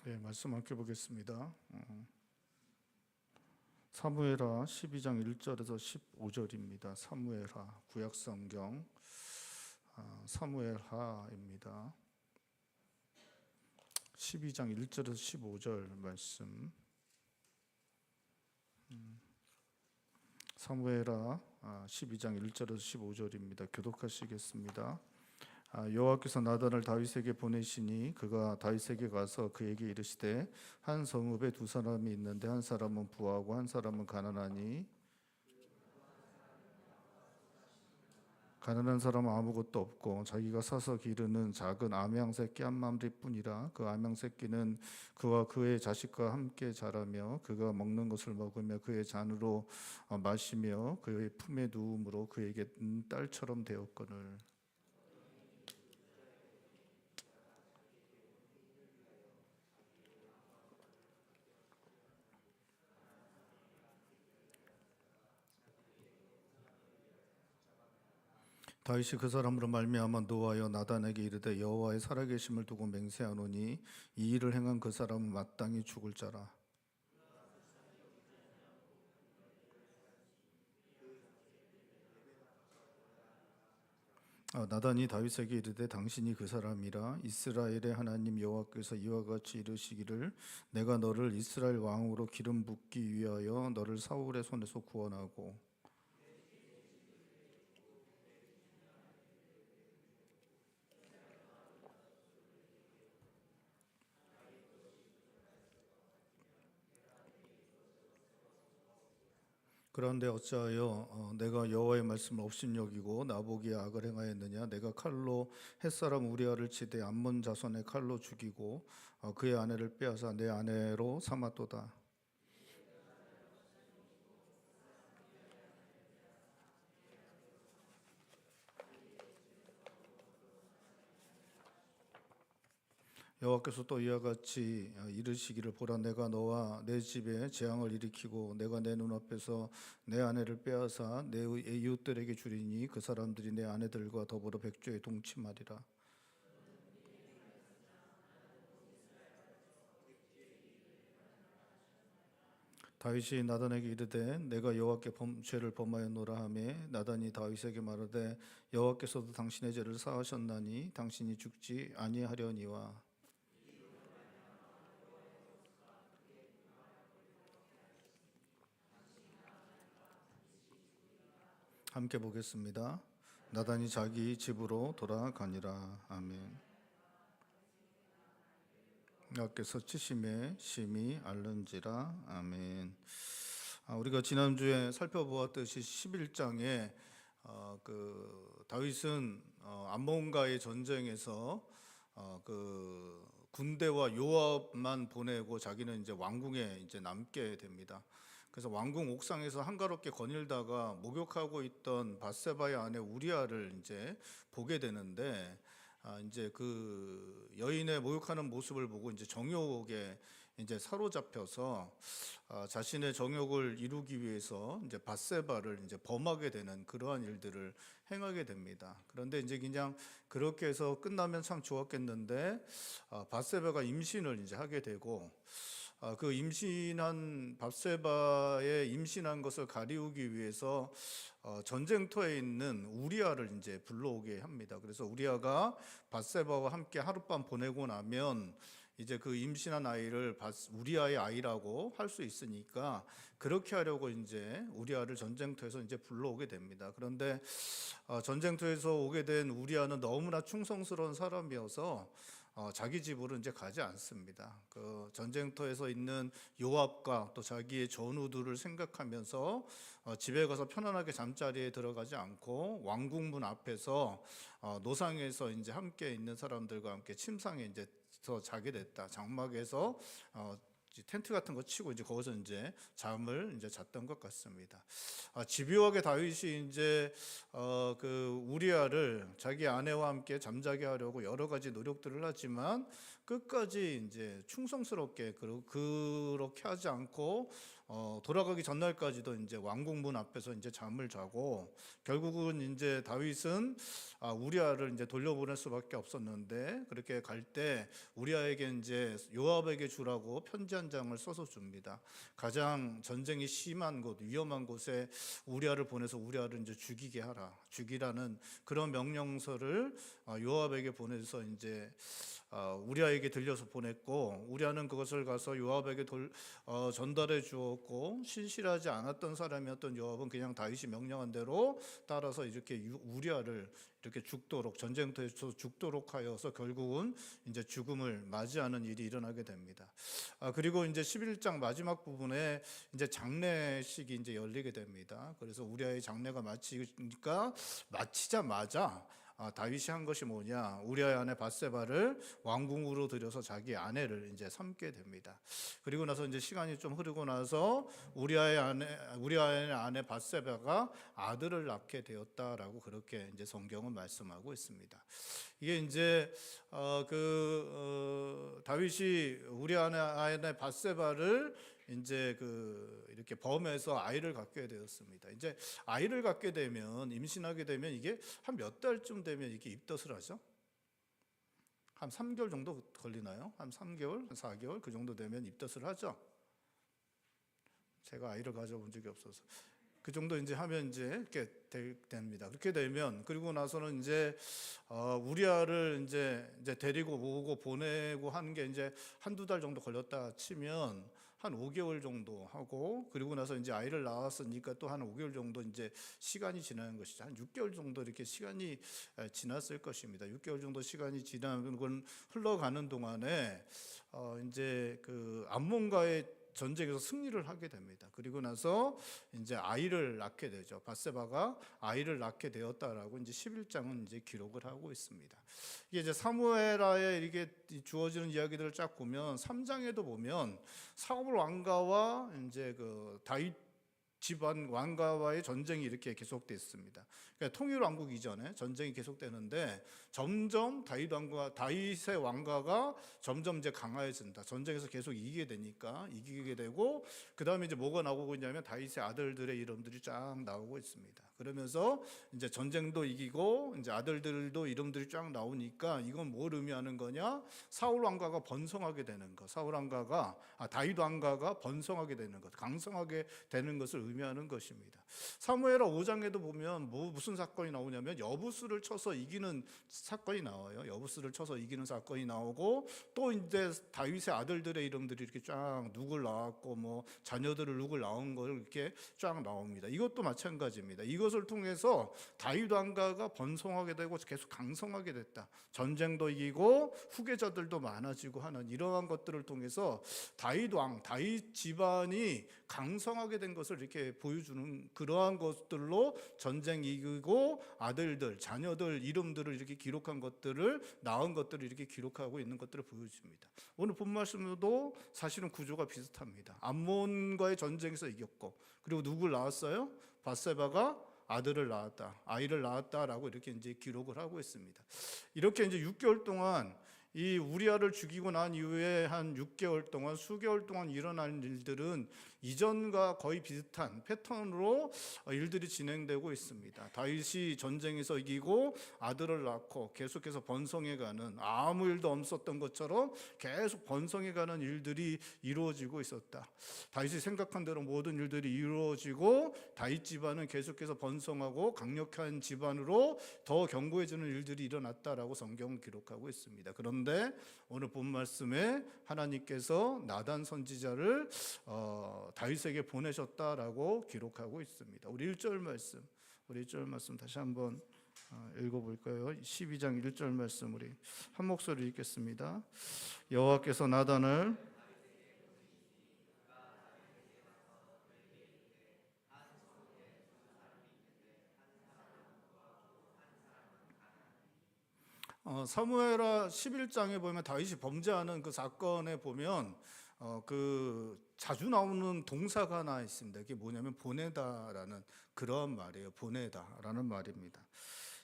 네, 말씀 함께 보겠습니다. 사무엘하 12장 1절에서 15절입니다. 사무엘하 구약성경 사무엘하입니다. 12장 1절에서 15절 말씀. 사무엘하 12장 1절에서 15절입니다. 교독하시겠습니다. 여호와께서 나단을 다윗에게 보내시니 그가 다윗에게 가서 그에게 이르시되 한 성읍에 두 사람이 있는데 한 사람은 부하고 한 사람은 가난하니 가난한 사람은 아무것도 없고 자기가 사서 기르는 작은 암양 새끼 한 마리뿐이라. 그 암양 새끼는 그와 그의 자식과 함께 자라며 그가 먹는 것을 먹으며 그의 잔으로 마시며 그의 품에 누움으로 그에게 딸처럼 되었거늘. 다윗이 그 사람으로 말미암아 노하여 나단에게 이르되 여호와의 살아계심을 두고 맹세하노니 이 일을 행한 그 사람은 마땅히 죽을 자라. 나단이 다윗에게 이르되 당신이 그 사람이라. 이스라엘의 하나님 여호와께서 이와 같이 이르시기를 내가 너를 이스라엘 왕으로 기름 붓기 위하여 너를 사울의 손에서 구원하고 그런데 어찌하여 내가 여호와의 말씀을 업신여기고 나보기에 악을 행하였느냐. 내가 칼로 햇사람 우리아를 치되 암몬 자손의 칼로 죽이고 그의 아내를 빼앗아 내 아내로 삼았도다. 여호와께서 또 이와 같이 이르시기를 보라 내가 너와 내 집에 재앙을 일으키고 내가 내 눈앞에서 내 아내를 빼앗아 내 이웃들에게 주리니 그 사람들이 내 아내들과 더불어 백조에 동침하리라. 다윗이 나단에게 이르되 내가 여호와께 죄를 범하였노라 하매 나단이 다윗에게 말하되 여호와께서도 당신의 죄를 사하셨나니 당신이 죽지 아니하려니와. 함께 보겠습니다. 나단이 자기 집으로 돌아가니라. 아멘. 여호와께서 치심에 심히 앓는지라. 아멘. 우리가 지난주에 살펴보았듯이 11장에 그 다윗은 암몬과의 전쟁에서 그 군대와 요압만 보내고 자기는 이제 왕궁에 이제 남게 됩니다. 그래서 왕궁 옥상에서 한가롭게 거닐다가 목욕하고 있던 밧세바의 아내 우리아를 이제 보게 되는데 이제 그 여인의 목욕하는 모습을 보고 이제 정욕에 이제 사로잡혀서 자신의 정욕을 이루기 위해서 이제 밧세바를 이제 범하게 되는 그러한 일들을 행하게 됩니다. 그런데 이제 그냥 그렇게 해서 끝나면 참 좋았겠는데 밧세바가 임신을 이제 하게 되고 그 임신한 밧세바의 임신한 것을 가리우기 위해서 전쟁터에 있는 우리아를 이제 불러오게 합니다. 그래서 우리아가 밧세바와 함께 하룻밤 보내고 나면 이제 그 임신한 아이를 우리아의 아이라고 할 수 있으니까 그렇게 하려고 이제 우리아를 전쟁터에서 이제 불러오게 됩니다. 그런데 전쟁터에서 오게 된 우리아는 너무나 충성스러운 사람이어서 자기 집으로 이제 가지 않습니다. 그 전쟁터에서 있는 요압과 또 자기의 전우들을 생각하면서 집에 가서 편안하게 잠자리에 들어가지 않고 왕궁문 앞에서 노상에서 이제 함께 있는 사람들과 함께 침상에 이제 자게 됐다. 장막에서 텐트 같은 거 치고 이제 거기서 이제 잠을 이제 잤던 것 같습니다. 집요하게 다윗이 이제 그 우리아를 자기 아내와 함께 잠자게 하려고 여러 가지 노력들을 하지만 끝까지 이제 충성스럽게 그렇게 하지 않고 돌아가기 전날까지도 이제 왕궁문 앞에서 이제 잠을 자고 결국은 이제 다윗은 우리아를 이제 돌려보낼 수밖에 없었는데 그렇게 갈 때 우리아에게 이제 요압에게 주라고 편지 한 장을 써서 줍니다. 가장 전쟁이 심한 곳, 위험한 곳에 우리아를 보내서 우리아를 이제 죽이게 하라, 죽이라는 그런 명령서를 요압에게 보내서 이제 우리아에게 들려서 보냈고 우리아는 그것을 가서 요압에게 전달해 주었고 신실하지 않았던 사람이었던 요압은 그냥 다윗이 명령한 대로 따라서 이렇게 우리아를 이렇게 죽도록 전쟁터에서 죽도록 하여서 결국은 이제 죽음을 맞이하는 일이 일어나게 됩니다. 그리고 이제 11장 마지막 부분에 이제 장례식이 이제 열리게 됩니다. 그래서 우리아의 장례가 마치자마자 다윗이 한 것이 뭐냐? 우리아의 아내 밧세바를 왕궁으로 들여서 자기 아내를 이제 삼게 됩니다. 그리고 나서 이제 시간이 좀 흐르고 나서 우리아의 아내 밧세바가 아들을 낳게 되었다라고 그렇게 이제 성경은 말씀하고 있습니다. 이게 이제 다윗이 우리아의 아내 밧세바를 이제 이렇게 범해서 아이를 갖게 되었습니다. 이제 아이를 갖게 되면 임신하게 되면 이게 한 몇 달쯤 되면 이게 입덧을 하죠. 한 3개월 정도 걸리나요? 한 3개월, 한 4개월 그 정도 되면 입덧을 하죠. 제가 아이를 가져본 적이 없어서 그 정도 이제 하면 이제 이렇게 됩니다. 그렇게 되면 그리고 나서는 이제 우리아를 이제 데리고 오고 보내고 하는 게 이제 한두 달 정도 걸렸다 치면 한 5개월 정도 하고 그리고 나서 이제 아이를 낳았으니까 또 한 5개월 정도 이제 시간이 지나는 것이죠. 한 6개월 정도 이렇게 시간이 지났을 것입니다. 6개월 정도 시간이 지나는 건 흘러가는 동안에 이제 암몬과의 전쟁에서 승리를 하게 됩니다. 그리고 나서 이제 아이를 낳게 되죠. 밧세바가 아이를 낳게 되었다라고 이제 11장은 이제 기록을 하고 있습니다. 이게 이제 사무엘하에 이렇게 주어지는 이야기들을 쫙 보면 3장에도 보면 사울 왕가와 이제 다윗 집안 왕가와의 전쟁이 이렇게 계속됐습니다. 그러니까 통일 왕국 이전에 전쟁이 계속되는데 점점 다윗의 왕가가 점점 이제 강화해진다. 전쟁에서 계속 이기게 되고 그 다음에 이제 뭐가 나오고 있냐면 다윗의 아들들의 이름들이 쫙 나오고 있습니다. 그러면서 이제 전쟁도 이기고 이제 아들들도 이름들이 쫙 나오니까 이건 뭘 의미하는 거냐? 사울 왕가가 번성하게 되는 것, 다윗 왕가가 번성하게 되는 것, 강성하게 되는 것을 의미하는 것입니다. 사무엘하 5장에도 보면 무슨 사건이 나오냐면 여부수를 쳐서 이기는 사건이 나와요. 여부수를 쳐서 이기는 사건이 나오고 또 이제 다윗의 아들들의 이름들이 이렇게 쫙 누굴 낳았고 뭐 자녀들을 누굴 낳은 걸 이렇게 쫙 나옵니다. 이것도 마찬가지입니다. 이것을 통해서 다윗 왕가가 번성하게 되고 계속 강성하게 됐다. 전쟁도 이기고 후계자들도 많아지고 하는 이러한 것들을 통해서 다윗 집안이 강성하게 된 것을 이렇게 보여주는 그러한 것들로 전쟁 이기고 아들들, 자녀들 이름들을 이렇게 기록한 것들을 낳은 것들을 이렇게 기록하고 있는 것들을 보여줍니다. 오늘 본 말씀도 사실은 구조가 비슷합니다. 암몬과의 전쟁에서 이겼고 그리고 누굴 낳았어요? 밧세바가 아이를 낳았다라고 이렇게 이제 기록을 하고 있습니다. 이렇게 이제 6개월 동안 이 우리아를 죽이고 난 이후에 한 6개월 동안 수개월 동안 일어난 일들은 이전과 거의 비슷한 패턴으로 일들이 진행되고 있습니다. 다윗이 전쟁에서 이기고 아들을 낳고 계속해서 번성해가는 아무 일도 없었던 것처럼 계속 번성해가는 일들이 이루어지고 있었다. 다윗이 생각한 대로 모든 일들이 이루어지고 다윗 집안은 계속해서 번성하고 강력한 집안으로 더 견고해지는 일들이 일어났다라고 성경은 기록하고 있습니다. 그런데 오늘 본 말씀에 하나님께서 나단 선지자를 다윗에게 보내셨다라고 기록하고 있습니다. 우리 1절 말씀 다시 한번 읽어볼까요? 12장 1절 말씀 우리 한 목소리 읽겠습니다. 여호와께서 나단을 사무엘하 11장에 보면 다윗이 범죄하는 그 사건에 보면 자주 나오는 동사가 하나 있습니다. 이게 뭐냐면 보내다라는 그런 말이에요. 보내다라는 말입니다.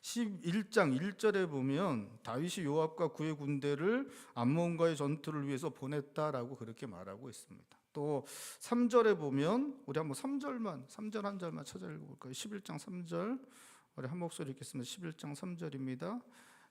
11장 1절에 보면 다윗이 요압과 그의 군대를 암몬과의 전투를 위해서 보냈다라고 그렇게 말하고 있습니다. 또 3절에 보면 우리 한번 3절 한 절만 찾아 읽어볼까요? 11장 3절 우리 한 목소리 읽겠습니다. 11장 3절입니다.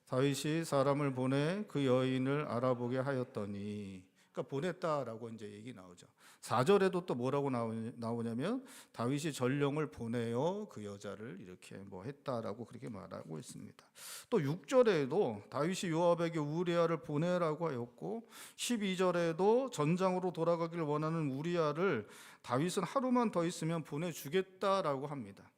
다윗이 사람을 보내 그 여인을 알아보게 하였더니, 그러니까 보냈다라고 이제 얘기 나오죠. 4절에도 또 뭐라고 나오냐면 다윗이 전령을 보내어 그 여자를 이렇게 뭐 했다라고 그렇게 말하고 있습니다. 또 6절에도 다윗이 요압에게 우리아를 보내라고 하였고, 12절에도 전장으로 돌아가기를 원하는 우리아를 다윗은 하루만 더 있으면 보내주겠다라고 합니다.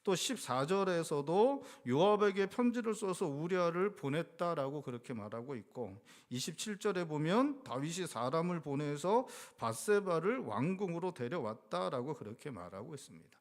또 14절에서도 요압에게 편지를 써서 우리아를 보냈다라고 그렇게 말하고 있고, 27절에 보면 다윗이 사람을 보내서 밧세바를 왕궁으로 데려왔다라고 그렇게 말하고 있습니다.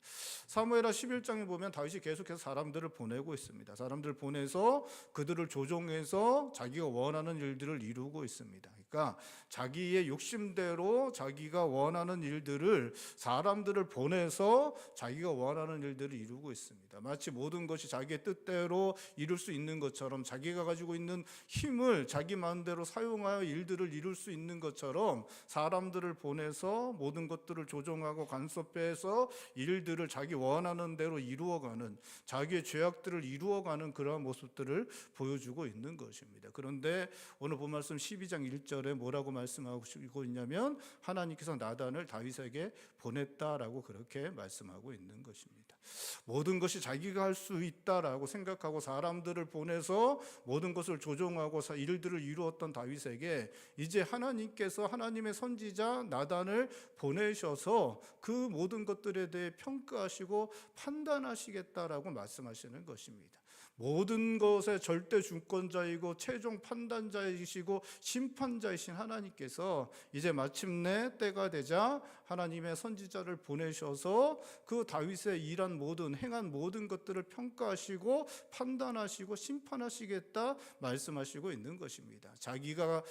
사무엘하 11장에 보면 다윗이 계속해서 사람들을 보내고 있습니다. 사람들을 보내서 그들을 조종해서 자기가 원하는 일들을 이루고 있습니다. 그러니까 자기의 욕심대로 자기가 원하는 일들을, 사람들을 보내서 자기가 원하는 일들을 이루고 있습니다. 마치 모든 것이 자기의 뜻대로 이룰 수 있는 것처럼, 자기가 가지고 있는 힘을 자기 마음대로 사용하여 일들을 이룰 수 있는 것처럼 사람들을 보내서 모든 것들을 조종하고 간섭해서 일들을 자기 원하는 대로 이루어가는, 자기의 죄악들을 이루어가는 그러한 모습들을 보여주고 있는 것입니다. 그런데 오늘 본 말씀 12장 1절에 뭐라고 말씀하고 있냐면 하나님께서 나단을 다윗에게 보냈다라고 그렇게 말씀하고 있는 것입니다. 모든 것이 자기가 할 수 있다라고 생각하고 사람들을 보내서 모든 것을 조종하고 일들을 이루었던 다윗에게 이제 하나님께서 하나님의 선지자 나단을 보내셔서 그 모든 것들에 대해 평가하시고 판단하시겠다라고 말씀하시는 것입니다. 모든 것의 절대 주권자이고 최종 판단자이시고 심판자이신 하나님께서 이제 마침내 때가 되자 하나님의 선지자를 보내셔서 그 다윗의 일한 모든, 행한 모든 것들을 평가하시고 판단하시고 심판하시겠다 말씀하시고 있는 것입니다. 자기가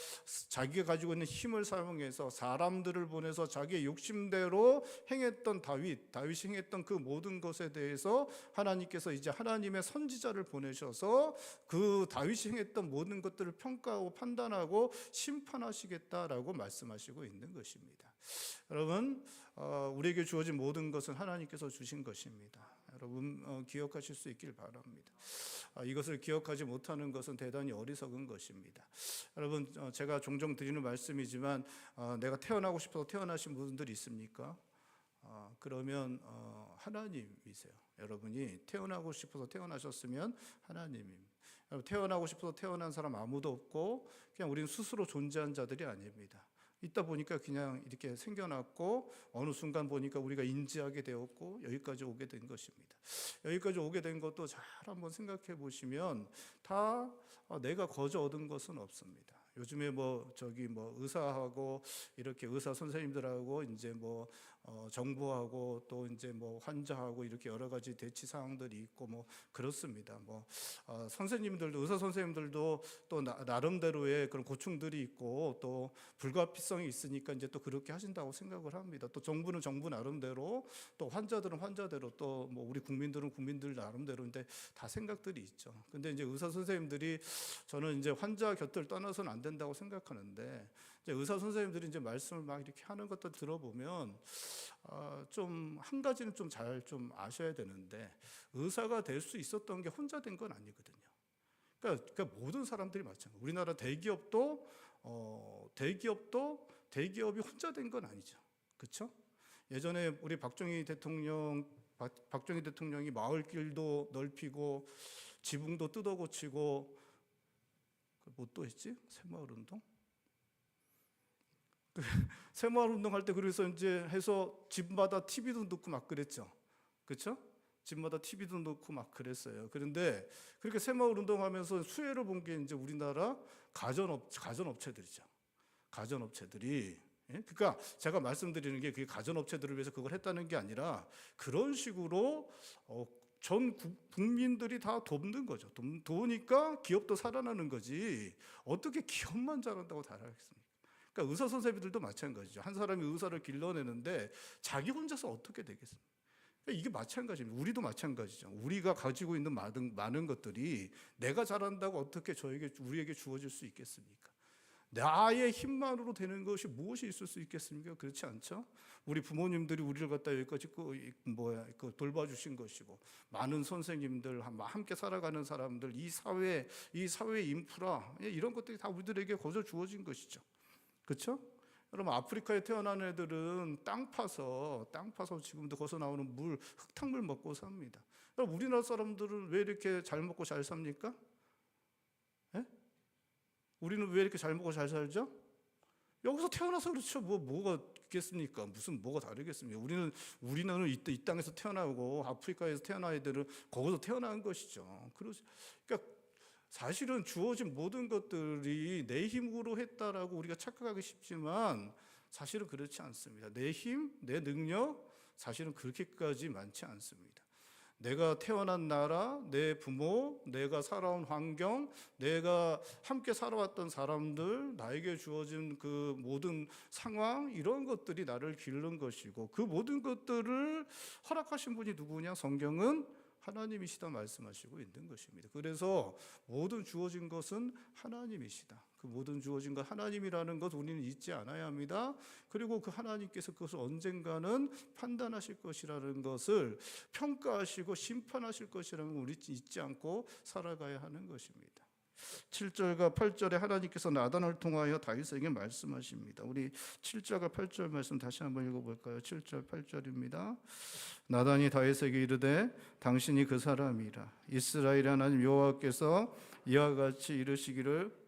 가지고 있는 힘을 사용해서 사람들을 보내서 자기의 욕심대로 행했던 다윗이 행했던 그 모든 것에 대해서 하나님께서 이제 하나님의 선지자를 보내셔서 그 다윗이 행했던 모든 것들을 평가하고 판단하고 심판하시겠다라고 말씀하시고 있는 것입니다. 여러분, 우리에게 주어진 모든 것은 하나님께서 주신 것입니다. 여러분 기억하실 수 있길 바랍니다. 이것을 기억하지 못하는 것은 대단히 어리석은 것입니다. 여러분, 제가 종종 드리는 말씀이지만 내가 태어나고 싶어서 태어나신 분들 있습니까? 그러면 하나님이세요. 여러분이 태어나고 싶어서 태어나셨으면 하나님입니다. 태어나고 싶어서 태어난 사람 아무도 없고 그냥 우리는 스스로 존재한 자들이 아닙니다. 있다 보니까 그냥 이렇게 생겨났고 어느 순간 보니까 우리가 인지하게 되었고 여기까지 오게 된 것입니다. 여기까지 오게 된 것도 잘 한번 생각해 보시면 다 내가 거저 얻은 것은 없습니다. 요즘에 의사하고 이렇게 의사 선생님들하고 이제 정부하고 또 이제 환자하고 이렇게 여러 가지 대치 사항들이 있고 그렇습니다. 선생님들도, 의사 선생님들도 또 나름대로의 그런 고충들이 있고 또 불가피성이 있으니까 이제 또 그렇게 하신다고 생각을 합니다. 또 정부는 정부 나름대로, 또 환자들은 환자대로, 또 우리 국민들은 국민들 나름대로인데 다 생각들이 있죠. 근데 이제 의사 선생님들이, 저는 이제 환자 곁을 떠나서는 안 된다고 생각하는데, 이제 의사 선생님들이 이제 말씀을 막 이렇게 하는 것들 들어보면 좀 한 가지는 좀 잘 좀 아셔야 되는데, 의사가 될 수 있었던 게 혼자 된 건 아니거든요. 그러니까 모든 사람들이 마찬가지예요. 우리나라 대기업도 대기업이 혼자 된 건 아니죠. 그렇죠? 예전에 우리 박정희 대통령이 마을길도 넓히고 지붕도 뜯어 고치고, 뭐 또 했지? 새마을운동? 새마을운동 할 때 그래서 이제 해서 집마다 TV도 넣고 막 그랬죠. 그렇죠? 집마다 TV도 넣고 막 그랬어요. 그런데 그렇게 새마을운동 하면서 수혜를 본 게 이제 우리나라 가전업체들이죠. 가전업체들이. 그러니까 제가 말씀드리는 게 그게 가전업체들을 위해서 그걸 했다는 게 아니라 그런 식으로 전 국민들이 다 돕는 거죠. 도우니까 기업도 살아나는 거지. 어떻게 기업만 잘한다고 잘하겠습니까? 그러니까 의사 선생님들도 마찬가지죠. 한 사람이 의사를 길러내는데 자기 혼자서 어떻게 되겠습니까? 이게 마찬가지입니다. 우리도 마찬가지죠. 우리가 가지고 있는 많은 것들이 내가 잘한다고 어떻게 우리에게 주어질 수 있겠습니까? 나의 힘만으로 되는 것이 무엇이 있을 수 있겠습니까? 그렇지 않죠? 우리 부모님들이 우리를 갖다 여기까지 돌봐주신 것이고, 많은 선생님들, 함께 살아가는 사람들, 이 사회의 인프라, 이런 것들이 다 우리들에게 거저 주어진 것이죠. 그렇죠? 여러분, 아프리카에 태어난 애들은 땅 파서 지금도 거기서 나오는 흙탕물 먹고 삽니다. 여러분, 우리나라 사람들은 왜 이렇게 잘 먹고 잘 삽니까? 예? 우리는 왜 이렇게 잘 먹고 잘 살죠? 여기서 태어나서 그렇죠. 뭐가 있겠습니까? 뭐가 다르겠습니까? 우리는 이 땅에서 태어나고 아프리카에서 태어난 애들은 거기서 태어난 것이죠. 그러니까 사실은 주어진 모든 것들이 내 힘으로 했다라고 우리가 착각하기 쉽지만 사실은 그렇지 않습니다. 내 힘, 내 능력, 사실은 그렇게까지 많지 않습니다. 내가 태어난 나라, 내 부모, 내가 살아온 환경, 내가 함께 살아왔던 사람들, 나에게 주어진 그 모든 상황, 이런 것들이 나를 기른 것이고, 그 모든 것들을 허락하신 분이 누구냐? 성경은 하나님이시다 말씀하시고 있는 것입니다. 그래서 모든 주어진 것은 하나님이시다. 그 모든 주어진 것 하나님이라는 것 우리는 잊지 않아야 합니다. 그리고 그 하나님께서 그것을 언젠가는 판단하실 것이라는 것을, 평가하시고 심판하실 것이라는 걸 우리 잊지 않고 살아가야 하는 것입니다. 7절과 8절에 하나님께서 나단을 통하여 다윗에게 말씀하십니다. 우리 7절과 8절 말씀 다시 한번 읽어볼까요? 7절 8절입니다. 나단이 다윗에게 이르되 당신이 그 사람이라. 이스라엘의 하나님 여호와께서 이와 같이 이르시기를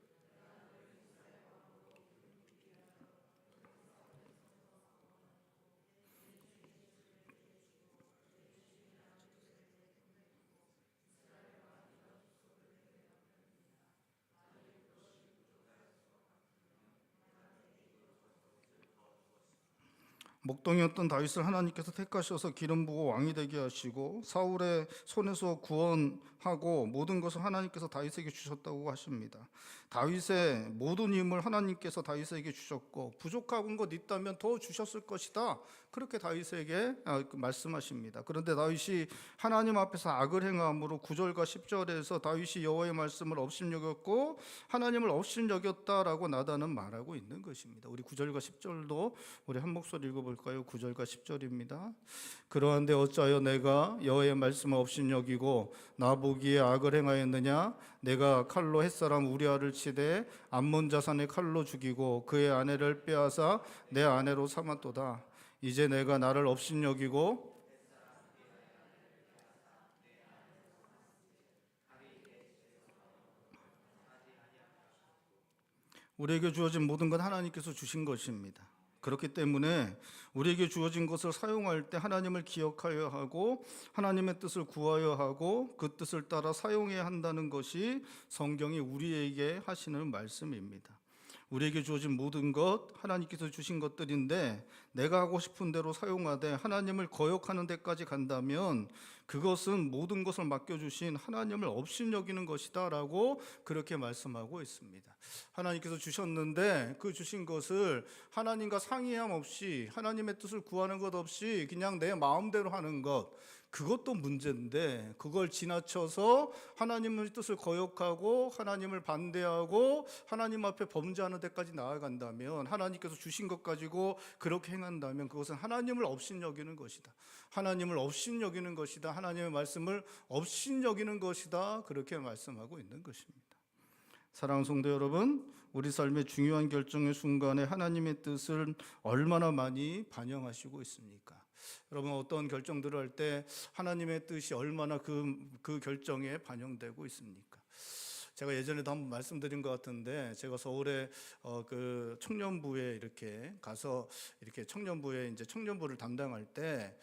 목동이었던 다윗을 하나님께서 택하셔서 기름 부어 왕이 되게 하시고 사울의 손에서 구원하고 모든 것을 하나님께서 다윗에게 주셨다고 하십니다. 다윗의 모든 힘을 하나님께서 다윗에게 주셨고 부족한 것 있다면 더 주셨을 것이다. 그렇게 다윗에게 말씀하십니다. 그런데 다윗이 하나님 앞에서 악을 행함으로 9절과 10절에서 다윗이 여호와의 말씀을 업신여겼고 하나님을 업신여겼다라고 나단은 말하고 있는 것입니다. 우리 9절과 10절도 우리 한 목소리 읽어볼까요? 9절과 10절입니다. 그러한데 어찌하여 내가 여호와의 말씀을 업신여기고 나보기에 악을 행하였느냐? 내가 칼로 햇사람 우리아를 치되 암몬 자산의 칼로 죽이고 그의 아내를 빼앗아 내 아내로 삼았도다. 이제 내가 나를 업신여기고 우리에게 주어진 모든 건 하나님께서 주신 것입니다. 그렇기 때문에 우리에게 주어진 것을 사용할 때 하나님을 기억하여 하고 하나님의 뜻을 구하여 하고 그 뜻을 따라 사용해야 한다는 것이 성경이 우리에게 하시는 말씀입니다. 우리에게 주어진 모든 것 하나님께서 주신 것들인데 내가 하고 싶은 대로 사용하되 하나님을 거역하는 데까지 간다면 그것은 모든 것을 맡겨주신 하나님을 업신여기는 것이다 라고 그렇게 말씀하고 있습니다. 하나님께서 주셨는데 그 주신 것을 하나님과 상의함 없이 하나님의 뜻을 구하는 것 없이 그냥 내 마음대로 하는 것, 그것도 문제인데 그걸 지나쳐서 하나님의 뜻을 거역하고 하나님을 반대하고 하나님 앞에 범죄하는 데까지 나아간다면, 하나님께서 주신 것 가지고 그렇게 행한다면 그것은 하나님을 업신여기는 것이다. 하나님을 업신여기는 것이다. 하나님의 말씀을 업신여기는 것이다. 그렇게 말씀하고 있는 것입니다. 사랑하는 성도 여러분, 우리 삶의 중요한 결정의 순간에 하나님의 뜻을 얼마나 많이 반영하시고 있습니까? 여러분, 어떤 결정들을 할 때 하나님의 뜻이 얼마나 그 결정에 반영되고 있습니까? 제가 예전에도 한번 말씀드린 것 같은데, 제가 서울에 그 청년부에 이렇게 가서 이렇게 청년부에 이제 청년부를 담당할 때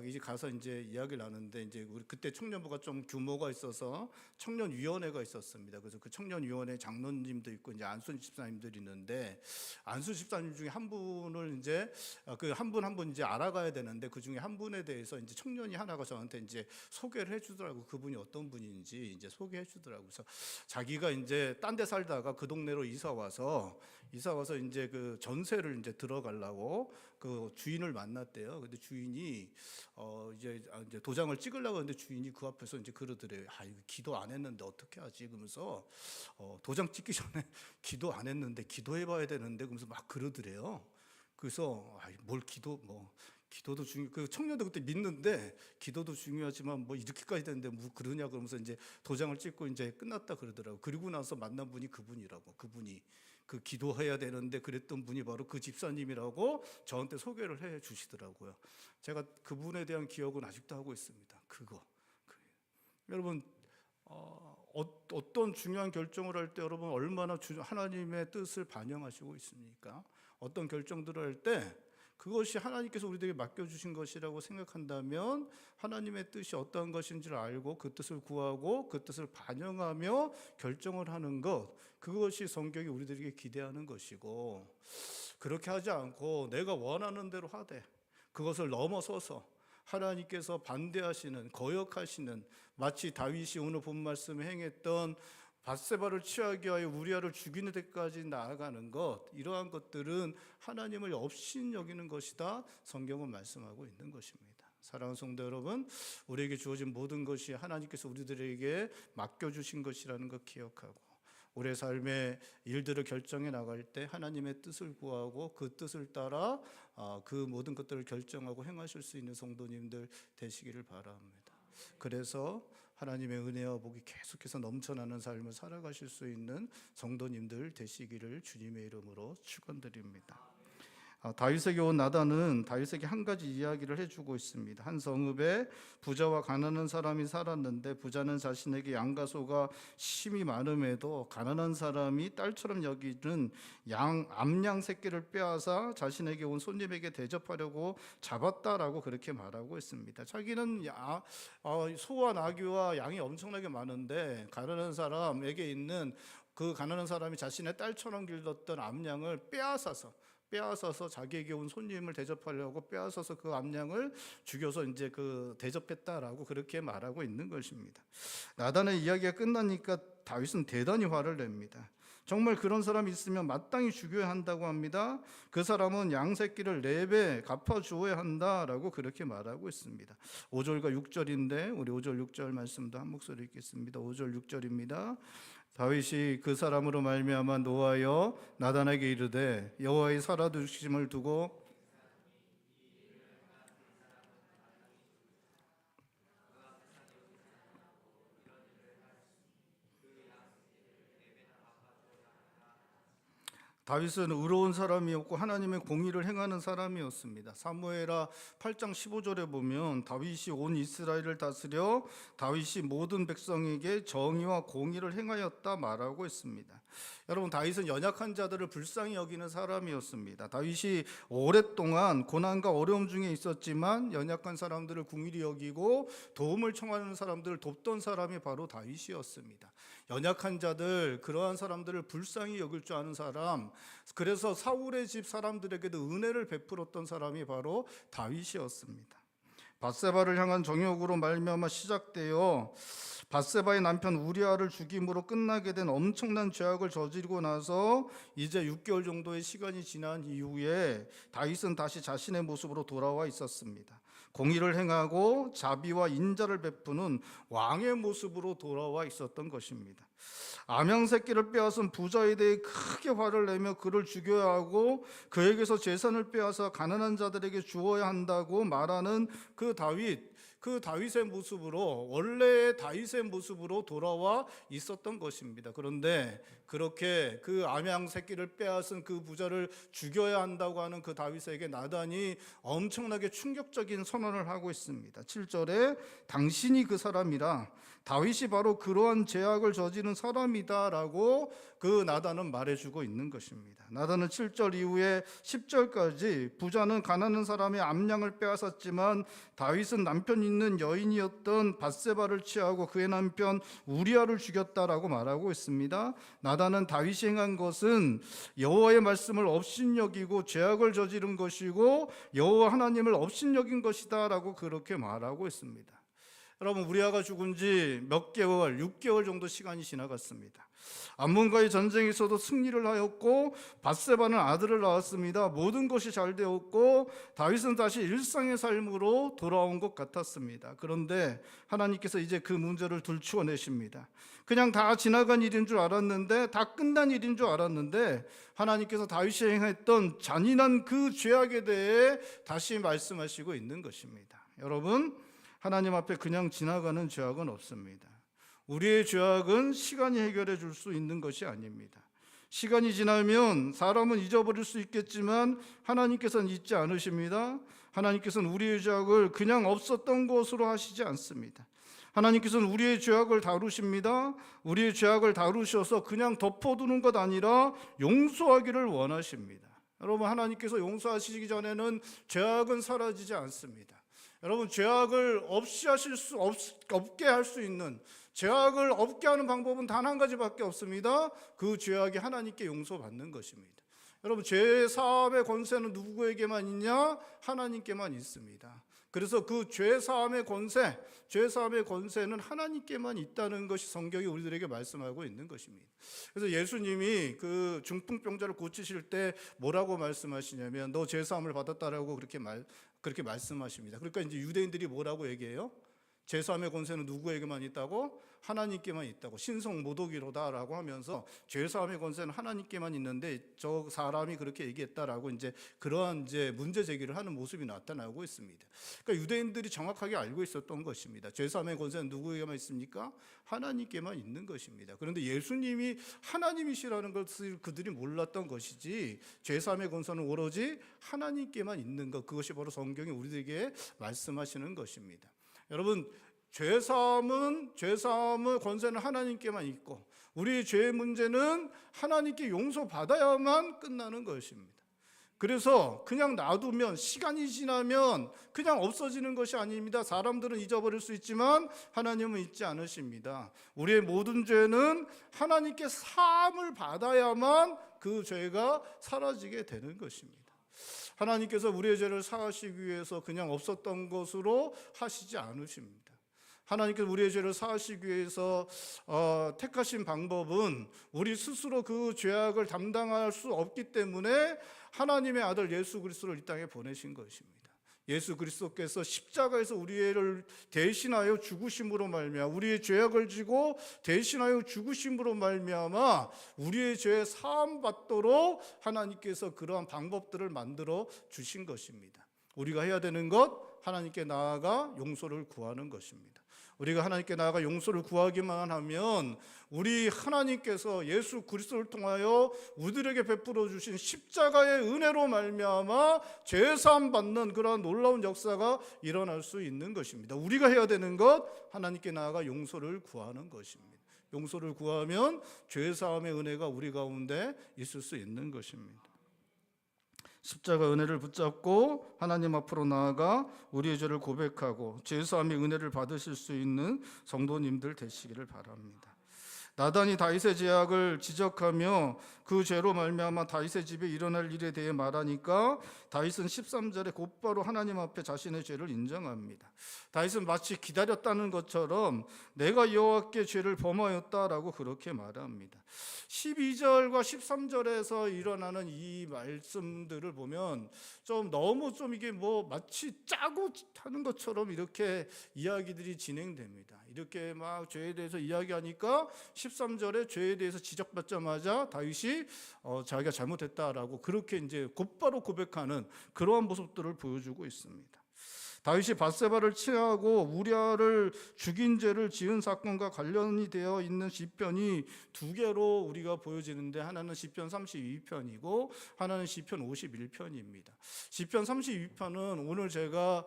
이제 가서 이제 이야기를 나누는데, 이제 우리 그때 청년부가 좀 규모가 있어서 청년위원회가 있었습니다. 그래서 그 청년위원회 장로님도 있고 이제 안수 집사님들이 있는데, 안수 집사님 중에 한 분을 이제 그 한 분 이제 알아가야 되는데, 그 중에 한 분에 대해서 이제 청년이 하나가 저한테 이제 소개를 해주더라고. 그분이 어떤 분인지 이제 소개해주더라고. 그래서 자기가 이제 딴 데 살다가 그 동네로 이사 와서 이제 그 전세를 이제 들어가려고 그 주인을 만났대요. 근데 주인이 이제 도장을 찍으려고 하는데 주인이 그 앞에서 이제 그러더래요. 아, 이거 기도 안 했는데 어떻게 하지? 그러면서 도장 찍기 전에 기도 안 했는데 기도해봐야 되는데 그러면서 막 그러더래요. 그래서 뭘 기도도 그 청년도 그때 믿는데 기도도 중요하지만 뭐 이렇게까지 되는데 뭐 그러냐 그러면서 이제 도장을 찍고 이제 끝났다 그러더라고. 그리고 나서 만난 분이 그분이라고. 그분이 그 기도해야 되는데 그랬던 분이 바로 그 집사님이라고 저한테 소개를 해 주시더라고요. 제가 그분에 대한 기억은 아직도 하고 있습니다. 여러분 어떤 중요한 결정을 할 때 여러분 얼마나 하나님의 뜻을 반영하시고 있습니까? 어떤 결정들을 할 때 그것이 하나님께서 우리에게 맡겨주신 것이라고 생각한다면 하나님의 뜻이 어떤 것인지를 알고 그 뜻을 구하고 그 뜻을 반영하며 결정을 하는 것, 그것이 성경이 우리들에게 기대하는 것이고, 그렇게 하지 않고 내가 원하는 대로 하되 그것을 넘어서서 하나님께서 반대하시는, 거역하시는, 마치 다윗이 오늘 본 말씀에 행했던 밧세바를 취하게 하여 우리아를 죽이는 데까지 나아가는 것, 이러한 것들은 하나님을 업신여기는 것이다, 성경은 말씀하고 있는 것입니다. 사랑하는 성도 여러분, 우리에게 주어진 모든 것이 하나님께서 우리들에게 맡겨주신 것이라는 것 기억하고, 우리의 삶의 일들을 결정해 나갈 때 하나님의 뜻을 구하고 그 뜻을 따라 그 모든 것들을 결정하고 행하실 수 있는 성도님들 되시기를 바랍니다. 그래서 하나님의 은혜와 복이 계속해서 넘쳐나는 삶을 살아가실 수 있는 성도님들 되시기를 주님의 이름으로 축원드립니다. 다윗에게 온 나단은 다윗에게 한 가지 이야기를 해주고 있습니다. 한 성읍에 부자와 가난한 사람이 살았는데 부자는 자신에게 양과 소가 심이 많음에도 가난한 사람이 딸처럼 여기는 암양 새끼를 빼앗아 자신에게 온 손님에게 대접하려고 잡았다라고 그렇게 말하고 있습니다. 자기는 소와 나귀와 양이 엄청나게 많은데 가난한 사람에게 있는 그 가난한 사람이 자신의 딸처럼 길렀던 암양을 빼앗아서 자기에게 온 손님을 대접하려고 빼앗아서 그 암양을 죽여서 이제 그 대접했다라고 그렇게 말하고 있는 것입니다. 나단의 이야기가 끝나니까 다윗은 대단히 화를 냅니다. 정말 그런 사람이 있으면 마땅히 죽여야 한다고 합니다. 그 사람은 양 새끼를 4배 갚아주어야 한다라고 그렇게 말하고 있습니다. 5절과 6절인데 우리 5절 6절 말씀도 한 목소리 읽겠습니다. 5절 6절입니다. 다윗이 그 사람으로 말미암아 노하여 나단에게 이르되 여호와의 살아두심을 두고 다윗은 의로운 사람이었고 하나님의 공의를 행하는 사람이었습니다. 사무엘하 8장 15절에 보면 다윗이 온 이스라엘을 다스려 다윗이 모든 백성에게 정의와 공의를 행하였다 말하고 있습니다. 여러분, 다윗은 연약한 자들을 불쌍히 여기는 사람이었습니다. 다윗이 오랫동안 고난과 어려움 중에 있었지만 연약한 사람들을 궁일히 여기고 도움을 청하는 사람들을 돕던 사람이 바로 다윗이었습니다. 연약한 자들, 그러한 사람들을 불쌍히 여길 줄 아는 사람, 그래서 사울의 집 사람들에게도 은혜를 베풀었던 사람이 바로 다윗이었습니다. 밧세바를 향한 정욕으로 말미암아 시작되어 밧세바의 남편 우리아를 죽임으로 끝나게 된 엄청난 죄악을 저지르고 나서 이제 6개월 정도의 시간이 지난 이후에 다윗은 다시 자신의 모습으로 돌아와 있었습니다. 공의를 행하고 자비와 인자를 베푸는 왕의 모습으로 돌아와 있었던 것입니다. 암양 새끼를 빼앗은 부자에 대해 크게 화를 내며 그를 죽여야 하고 그에게서 재산을 빼앗아 가난한 자들에게 주어야 한다고 말하는 그 다윗의 모습으로, 원래의 다윗의 모습으로 돌아와 있었던 것입니다. 그런데 그렇게 그 암양 새끼를 빼앗은 그 부자를 죽여야 한다고 하는 그 다윗에게 나단이 엄청나게 충격적인 선언을 하고 있습니다. 7절에 당신이 그 사람이라, 다윗이 바로 그러한 죄악을 저지른 사람이다라고 그 나단은 말해주고 있는 것입니다. 나단은 7절 이후에 10절까지 부자는 가난한 사람의 암양을 빼앗았지만 다윗은 남편 있는 여인이었던 밧세바를 취하고 그의 남편 우리아를 죽였다라고 말하고 있습니다. 나단은 다윗이 행한 것은 여호와의 말씀을 업신여기고 죄악을 저지른 것이고 여호와 하나님을 업신여긴 것이다라고 그렇게 말하고 있습니다. 여러분 우리아가 죽은 지 몇 개월, 6개월 정도 시간이 지나갔습니다. 암몬과의 전쟁에서도 승리를 하였고 밧세바는 아들을 낳았습니다. 모든 것이 잘 되었고 다윗은 다시 일상의 삶으로 돌아온 것 같았습니다. 그런데 하나님께서 이제 그 문제를 들추어내십니다. 그냥 다 지나간 일인 줄 알았는데, 다 끝난 일인 줄 알았는데 하나님께서 다윗이 행했던 잔인한 그 죄악에 대해 다시 말씀하시고 있는 것입니다. 여러분, 하나님 앞에 그냥 지나가는 죄악은 없습니다. 우리의 죄악은 시간이 해결해 줄 수 있는 것이 아닙니다. 시간이 지나면 사람은 잊어버릴 수 있겠지만 하나님께서는 잊지 않으십니다. 하나님께서는 우리의 죄악을 그냥 없었던 것으로 하시지 않습니다. 하나님께서는 우리의 죄악을 다루십니다. 우리의 죄악을 다루셔서 그냥 덮어두는 것 아니라 용서하기를 원하십니다. 여러분, 하나님께서 용서하시기 전에는 죄악은 사라지지 않습니다. 여러분, 죄악을 없게 할 수 있는, 죄악을 없게 하는 방법은 단 한 가지밖에 없습니다. 그 죄악이 하나님께 용서받는 것입니다. 여러분, 죄 사함의 권세는 누구에게만 있냐? 하나님께만 있습니다. 그래서 그 죄 사함의 권세는 하나님께만 있다는 것이 성경이 우리들에게 말씀하고 있는 것입니다. 그래서 예수님이 그 중풍병자를 고치실 때 뭐라고 말씀하시냐면 너 죄 사함을 받았다라고 그렇게 말씀하십니다. 그러니까 이제 유대인들이 뭐라고 얘기해요? 죄 사함의 권세는 누구에게만 있다고? 하나님께만 있다고. 신성 모독이로다라고 하면서 죄 사함의 권세는 하나님께만 있는데 저 사람이 그렇게 얘기했다라고 이제 그러한 이제 문제 제기를 하는 모습이 나타나고 있습니다. 그러니까 유대인들이 정확하게 알고 있었던 것입니다. 죄 사함의 권세는 누구에게만 있습니까? 하나님께만 있는 것입니다. 그런데 예수님이 하나님이시라는 것을 그들이 몰랐던 것이지, 죄 사함의 권세는 오로지 하나님께만 있는 것, 그것이 바로 성경이 우리들에게 말씀하시는 것입니다. 여러분, 죄 사함의 권세는 하나님께만 있고 우리의 죄의 문제는 하나님께 용서받아야만 끝나는 것입니다. 그래서 그냥 놔두면, 시간이 지나면 그냥 없어지는 것이 아닙니다. 사람들은 잊어버릴 수 있지만 하나님은 잊지 않으십니다. 우리의 모든 죄는 하나님께 사함을 받아야만 그 죄가 사라지게 되는 것입니다. 하나님께서 우리의 죄를 사하시기 위해서 그냥 없었던 것으로 하시지 않으십니다. 하나님께서 우리의 죄를 사하시기 위해서 택하신 방법은 우리 스스로 그 죄악을 담당할 수 없기 때문에 하나님의 아들 예수 그리스도를 이 땅에 보내신 것입니다. 예수 그리스도께서 십자가에서 우리를 대신하여 죽으심으로 말미암아, 우리의 죄악을 지고 대신하여 죽으심으로 말미암아 우리의 죄 사함 받도록 하나님께서 그러한 방법들을 만들어 주신 것입니다. 우리가 해야 되는 것, 하나님께 나아가 용서를 구하는 것입니다. 우리가 하나님께 나아가 용서를 구하기만 하면 우리 하나님께서 예수 그리스도를 통하여 우리들에게 베풀어 주신 십자가의 은혜로 말미암아 죄사함 받는 그러한 놀라운 역사가 일어날 수 있는 것입니다. 우리가 해야 되는 것, 하나님께 나아가 용서를 구하는 것입니다. 용서를 구하면 죄사함의 은혜가 우리 가운데 있을 수 있는 것입니다. 십자가 은혜를 붙잡고 하나님 앞으로 나아가 우리의 죄를 고백하고 죄사함의 은혜를 받으실 수 있는 성도님들 되시기를 바랍니다. 나단이 다윗의 죄악을 지적하며 그 죄로 말미암아 다윗의 집에 일어날 일에 대해 말하니까 다윗은 13절에 곧바로 하나님 앞에 자신의 죄를 인정합니다. 다윗은 마치 기다렸다는 것처럼 내가 여호와께 죄를 범하였다라고 그렇게 말합니다. 12절과 13절에서 일어나는 이 말씀들을 보면 너무 이게 마치 짜고 하는 것처럼 이렇게 이야기들이 진행됩니다. 이렇게 막 죄에 대해서 이야기하니까 13절에 죄에 대해서 지적받자마자 다윗이 자기가 잘못했다라고 그렇게 이제 곧바로 고백하는 그러한 모습들을 보여주고 있습니다. 다윗이 밧세바를 취하고 우리아를 죽인 죄를 지은 사건과 관련이 되어 있는 시편이 두 개로 우리가 보여지는데, 하나는 시편 32편이고 하나는 시편 51편입니다. 시편 32편은 오늘 제가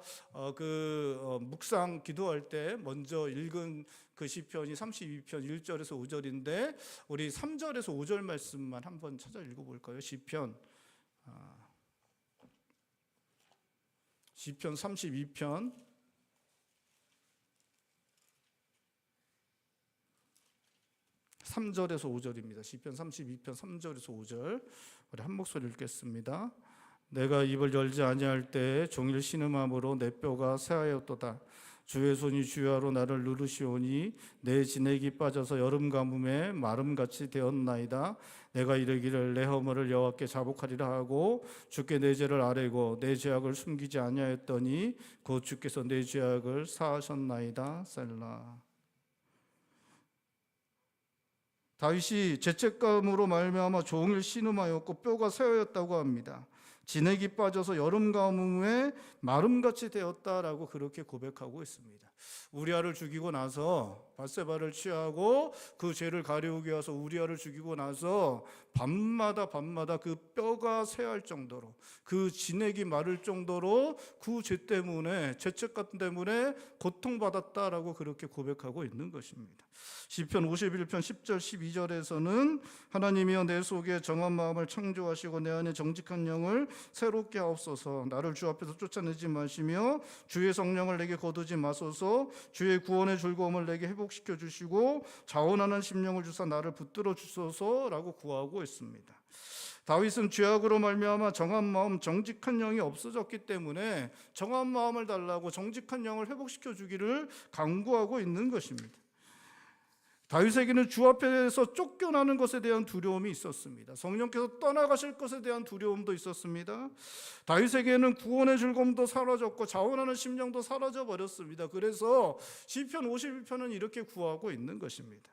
묵상 기도할 때 먼저 읽은 그 시편이 32편 1절에서 5절인데 우리 3절에서 5절 말씀만 한번 찾아 읽어볼까요? 시편 32편 3절에서 5절입니다. 시편 32편 3절에서 5절 우리 한 목소리 읽겠습니다. 내가 입을 열지 아니할 때 종일 신음함으로 내 뼈가 쇠하였도다. 주의 손이 주야로 나를 누르시오니 내 진액이 빠져서 여름 가뭄에 마름같이 되었나이다. 내가 이르기를 내 허물을 여호와께 자복하리라 하고 주께 내 죄를 아뢰고 내 죄악을 숨기지 아니하였더니 곧 주께서 내 죄악을 사하셨나이다. 셀라. 다윗이 죄책감으로 말미암아 종일 신음하였고 뼈가 새어였다고 합니다. 진액이 빠져서 여름 가뭄에 마름같이 되었다라고 그렇게 고백하고 있습니다. 우리아를 죽이고 나서 밧세바를 취하고 그 죄를 가리우기 위해서 우리아를 죽이고 나서 밤마다 그 뼈가 쇠할 정도로, 그 진액이 마를 정도로 그 죄 때문에, 죄책감 때문에 고통받았다라고 그렇게 고백하고 있는 것입니다. 시편 51편 10절 12절에서는 하나님이여 내 속에 정한 마음을 창조하시고 내 안에 정직한 영을 새롭게 하옵소서. 나를 주 앞에서 쫓아내지 마시며 주의 성령을 내게 거두지 마소서. 주의 구원의 즐거움을 내게 회복시켜 주시고 자원하는 심령을 주사 나를 붙들어 주소서라고 구하고 있습니다. 다윗은 죄악으로 말미암아 정한 마음, 정직한 영이 없어졌기 때문에 정한 마음을 달라고 정직한 영을 회복시켜 주기를 간구하고 있는 것입니다. 다윗에게는 주 앞에서 쫓겨나는 것에 대한 두려움이 있었습니다. 성령께서 떠나가실 것에 대한 두려움도 있었습니다. 다윗에게는 구원의 즐거움도 사라졌고 자원하는 심령도 사라져버렸습니다. 그래서 시편 51편은 이렇게 구하고 있는 것입니다.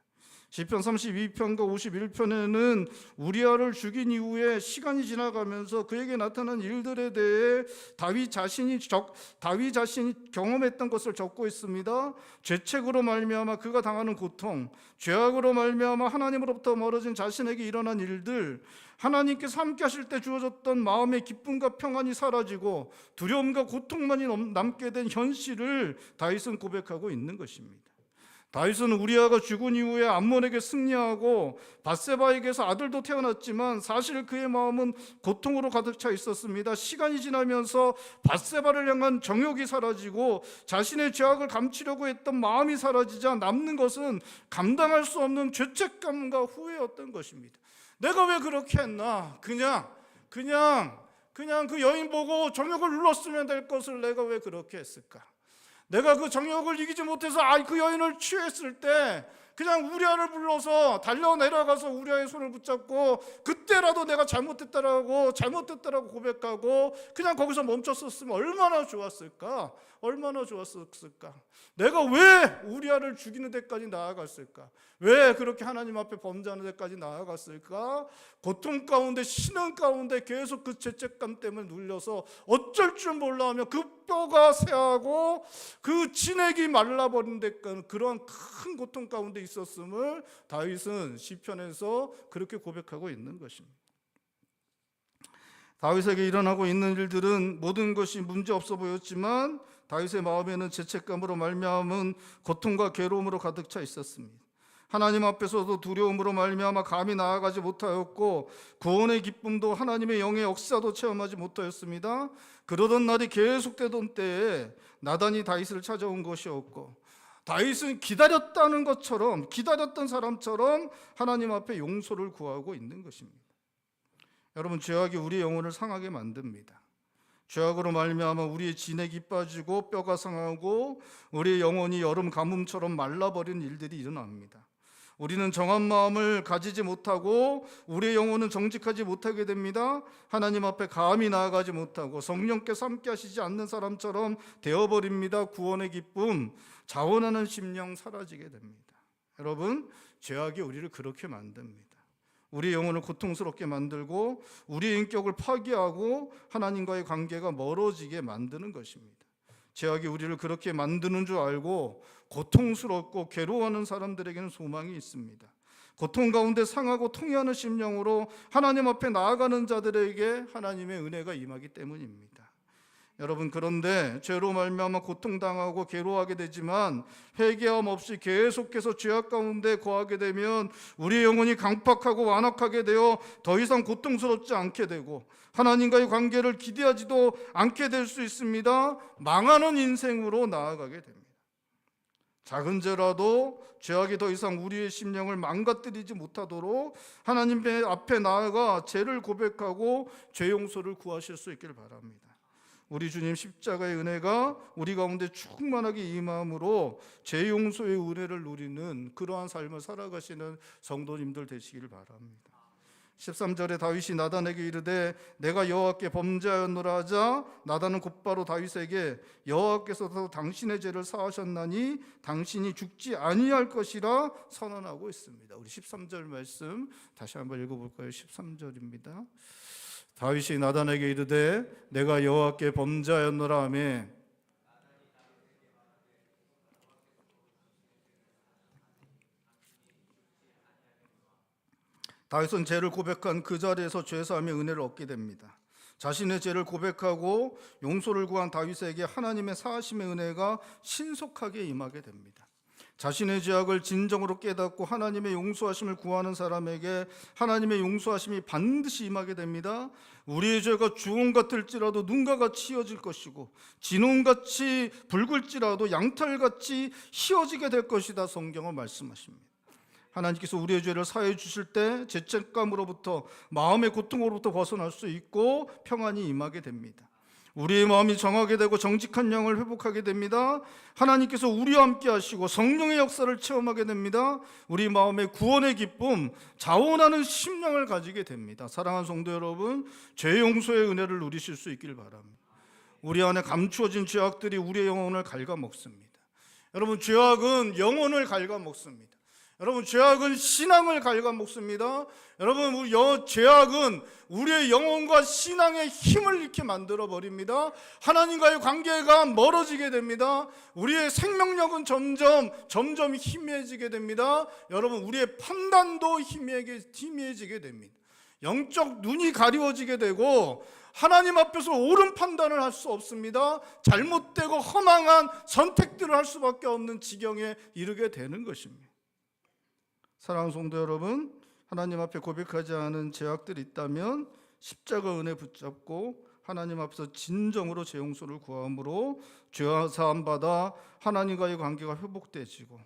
시편 32편과 51편에는 우리아를 죽인 이후에 시간이 지나가면서 그에게 나타난 일들에 대해 다윗 자신이 경험했던 것을 적고 있습니다. 죄책으로 말미암아 그가 당하는 고통, 죄악으로 말미암아 하나님으로부터 멀어진 자신에게 일어난 일들, 하나님께서 함께 하실 때 주어졌던 마음의 기쁨과 평안이 사라지고 두려움과 고통만이 남게 된 현실을 다윗은 고백하고 있는 것입니다. 다윗은 우리아가 죽은 이후에 암몬에게 승리하고 밧세바에게서 아들도 태어났지만 사실 그의 마음은 고통으로 가득 차 있었습니다. 시간이 지나면서 밧세바를 향한 정욕이 사라지고 자신의 죄악을 감추려고 했던 마음이 사라지자 남는 것은 감당할 수 없는 죄책감과 후회였던 것입니다. 내가 왜 그렇게 했나? 그냥 그 여인 보고 정욕을 눌렀으면 될 것을 내가 왜 그렇게 했을까? 내가 그 정욕을 이기지 못해서 그 여인을 취했을 때 그냥 우리아를 불러서 달려 내려가서 우리아의 손을 붙잡고 그때라도 내가 잘못했다라고 고백하고 그냥 거기서 멈췄었으면 얼마나 좋았을까? 내가 왜 우리아를 죽이는 데까지 나아갔을까? 왜 그렇게 하나님 앞에 범죄하는 데까지 나아갔을까? 고통 가운데, 신음 가운데 계속 그 죄책감 때문에 눌려서 어쩔 줄 몰라 하며 그 뼈가 쇠하고 그 진액이 말라버린 데까지 그러한 큰 고통 가운데 있었음을 다윗은 시편에서 그렇게 고백하고 있는 것입니다. 다윗에게 일어나고 있는 일들은 모든 것이 문제없어 보였지만 다윗의 마음에는 죄책감으로 말미암은 고통과 괴로움으로 가득 차 있었습니다. 하나님 앞에서도 두려움으로 말미암아 감히 나아가지 못하였고 구원의 기쁨도 하나님의 영의 역사도 체험하지 못하였습니다. 그러던 날이 계속되던 때에 나단이 다윗을 찾아온 것이었고 다윗은 기다렸던 사람처럼 하나님 앞에 용서를 구하고 있는 것입니다. 여러분, 죄악이 우리의 영혼을 상하게 만듭니다. 죄악으로 말미암아 우리의 진액이 빠지고 뼈가 상하고 우리의 영혼이 여름 가뭄처럼 말라버린 일들이 일어납니다. 우리는 정한 마음을 가지지 못하고 우리의 영혼은 정직하지 못하게 됩니다. 하나님 앞에 감히 나아가지 못하고 성령께서 함께 하시지 않는 사람처럼 되어버립니다. 구원의 기쁨, 자원하는 심령 사라지게 됩니다. 여러분, 죄악이 우리를 그렇게 만듭니다. 우리의 영혼을 고통스럽게 만들고 우리의 인격을 파괴하고 하나님과의 관계가 멀어지게 만드는 것입니다. 죄악이 우리를 그렇게 만드는 줄 알고 고통스럽고 괴로워하는 사람들에게는 소망이 있습니다. 고통 가운데 상하고 통회하는 심령으로 하나님 앞에 나아가는 자들에게 하나님의 은혜가 임하기 때문입니다. 여러분, 그런데 죄로 말미암아 고통당하고 괴로워하게 되지만 회개함 없이 계속해서 죄악 가운데 거하게 되면 우리의 영혼이 강팍하고 완악하게 되어 더 이상 고통스럽지 않게 되고 하나님과의 관계를 기대하지도 않게 될 수 있습니다. 망하는 인생으로 나아가게 됩니다. 작은 죄라도 죄악이 더 이상 우리의 심령을 망가뜨리지 못하도록 하나님 앞에 나아가 죄를 고백하고 죄 용서를 구하실 수 있기를 바랍니다. 우리 주님 십자가의 은혜가 우리 가운데 충만하게 임함으로 죄 용서의 은혜를 누리는 그러한 삶을 살아가시는 성도님들 되시기를 바랍니다. 13절에 다윗이 나단에게 이르되 내가 여호와께 범죄하였노라 하자 나단은 곧바로 다윗에게 여호와께서도 당신의 죄를 사하셨나니 당신이 죽지 아니할 것이라 선언하고 있습니다. 우리 13절 말씀 다시 한번 읽어볼까요? 13절입니다. 다윗이 나단에게 이르되 내가 여호와께 범죄하였노라 하며 다윗은 죄를 고백한 그 자리에서 죄사함의 은혜를 얻게 됩니다. 자신의 죄를 고백하고 용서를 구한 다윗에게 하나님의 사하심의 은혜가 신속하게 임하게 됩니다. 자신의 죄악을 진정으로 깨닫고 하나님의 용서하심을 구하는 사람에게 하나님의 용서하심이 반드시 임하게 됩니다. 우리의 죄가 주홍 같을지라도 눈과 같이 희어질 것이고 진홍같이 붉을지라도 양털같이 희어지게 될 것이다. 성경은 말씀하십니다. 하나님께서 우리의 죄를 사해 주실 때 죄책감으로부터 마음의 고통으로부터 벗어날 수 있고 평안이 임하게 됩니다. 우리의 마음이 정하게 되고 정직한 영을 회복하게 됩니다. 하나님께서 우리와 함께 하시고 성령의 역사를 체험하게 됩니다. 우리 마음의 구원의 기쁨, 자원하는 심령을 가지게 됩니다. 사랑하는 성도 여러분, 죄 용서의 은혜를 누리실 수 있길 바랍니다. 우리 안에 감추어진 죄악들이 우리의 영혼을 갉아먹습니다. 여러분, 죄악은 영혼을 갉아먹습니다. 여러분, 죄악은 신앙을 갉아먹습니다. 여러분, 죄악은 우리의 영혼과 신앙의 힘을 잃게 만들어버립니다. 하나님과의 관계가 멀어지게 됩니다. 우리의 생명력은 점점 희미해지게 됩니다. 여러분, 우리의 판단도 희미해지게 됩니다. 영적 눈이 가리워지게 되고 하나님 앞에서 옳은 판단을 할 수 없습니다. 잘못되고 허망한 선택들을 할 수밖에 없는 지경에 이르게 되는 것입니다. 사랑하는 성도 여러분, 하나님 앞에 고백하지 않은 죄악들이 있다면 십자가 은혜 붙잡고 하나님 앞에서 진정으로 죄 용서를 구함으로 죄와 사함 받아 하나님과의 관계가 회복되지고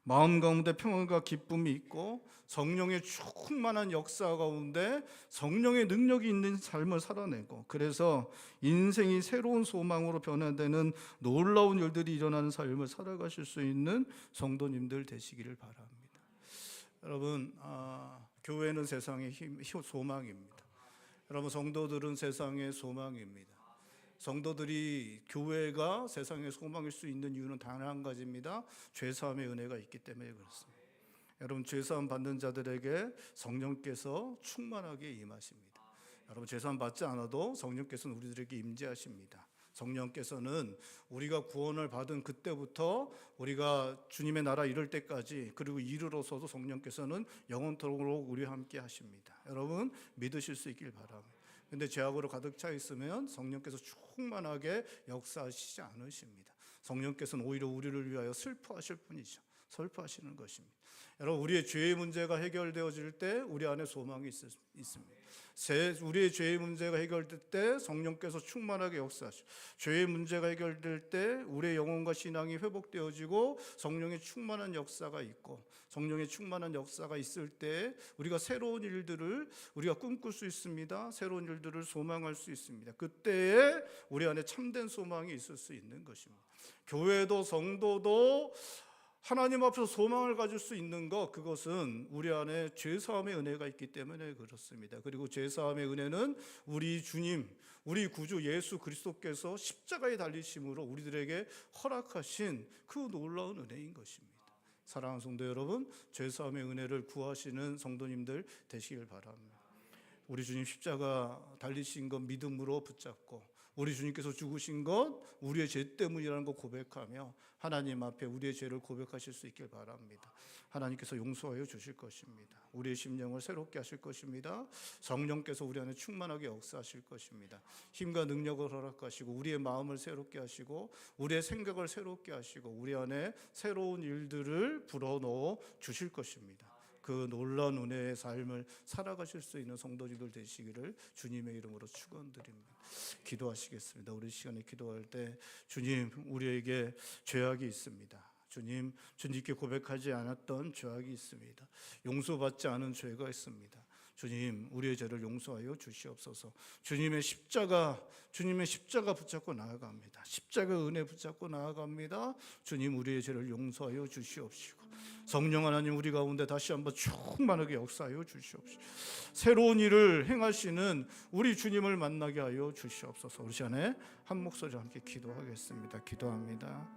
마음 가운데 평안과 기쁨이 있고 성령의 충만한 역사 가운데 성령의 능력이 있는 삶을 살아내고 그래서 인생이 새로운 소망으로 변화되는 놀라운 일들이 일어나는 삶을 살아가실 수 있는 성도님들 되시기를 바랍니다. 여러분, 교회는 세상의 소망입니다. 여러분, 성도들은 세상의 소망입니다. 성도들이 교회가 세상의 소망일 수 있는 이유는 단 한 가지입니다. 죄사함의 은혜가 있기 때문에 그렇습니다. 여러분, 죄사함 받는 자들에게 성령께서 충만하게 임하십니다. 여러분, 죄사함 받지 않아도 성령께서는 우리들에게 임재하십니다. 성령께서는 우리가 구원을 받은 그때부터 우리가 주님의 나라 이룰 때까지 그리고 이르러서도 성령께서는 영원토록 우리와 함께 하십니다. 여러분, 믿으실 수 있길 바랍니다. 근데 죄악으로 가득 차 있으면 성령께서 충만하게 역사하시지 않으십니다. 성령께서는 오히려 우리를 위하여 슬퍼하실 뿐이죠. 슬퍼하시는 것입니다. 여러분, 우리의 죄의 문제가 해결되어질 때 우리 안에 소망이 있습니다. 우리의 죄의 문제가 해결될 때 성령께서 충만하게 역사하시고 죄의 문제가 해결될 때 우리의 영혼과 신앙이 회복되어지고 성령의 충만한 역사가 있고 성령의 충만한 역사가 있을 때 우리가 새로운 일들을 우리가 꿈꿀 수 있습니다. 새로운 일들을 소망할 수 있습니다. 그때에 우리 안에 참된 소망이 있을 수 있는 것입니다. 교회도 성도도 하나님 앞에서 소망을 가질 수 있는 것, 그것은 우리 안에 죄사함의 은혜가 있기 때문에 그렇습니다. 그리고 죄사함의 은혜는 우리 주님, 우리 구주 예수 그리스도께서 십자가에 달리심으로 우리들에게 허락하신 그 놀라운 은혜인 것입니다. 사랑하는 성도 여러분, 죄사함의 은혜를 구하시는 성도님들 되시길 바랍니다. 우리 주님 십자가 달리신 것 믿음으로 붙잡고 우리 주님께서 죽으신 것 우리의 죄 때문이라는 것 고백하며 하나님 앞에 우리의 죄를 고백하실 수 있길 바랍니다. 하나님께서 용서하여 주실 것입니다. 우리의 심령을 새롭게 하실 것입니다. 성령께서 우리 안에 충만하게 역사하실 것입니다. 힘과 능력을 허락하시고 우리의 마음을 새롭게 하시고 우리의 생각을 새롭게 하시고 우리 안에 새로운 일들을 불어넣어 주실 것입니다. 그 놀라운 은혜의 삶을 살아가실 수 있는 성도님들 되시기를 주님의 이름으로 축원드립니다. 기도하시겠습니다. 우리 시간에 기도할 때 주님, 우리에게 죄악이 있습니다. 주님, 주님께 고백하지 않았던 죄악이 있습니다. 용서받지 않은 죄가 있습니다. 주님, 우리의 죄를 용서하여 주시옵소서. 주님의 십자가 붙잡고 나아갑니다. 십자가 은혜 붙잡고 나아갑니다. 주님, 우리의 죄를 용서하여 주시옵시고, 성령 하나님, 우리 가운데 다시 한번 충만하게 역사하여 주시옵시고, 새로운 일을 행하시는 우리 주님을 만나게 하여 주시옵소서. 우리 시간에 한 목소리로 함께 기도하겠습니다. 기도합니다.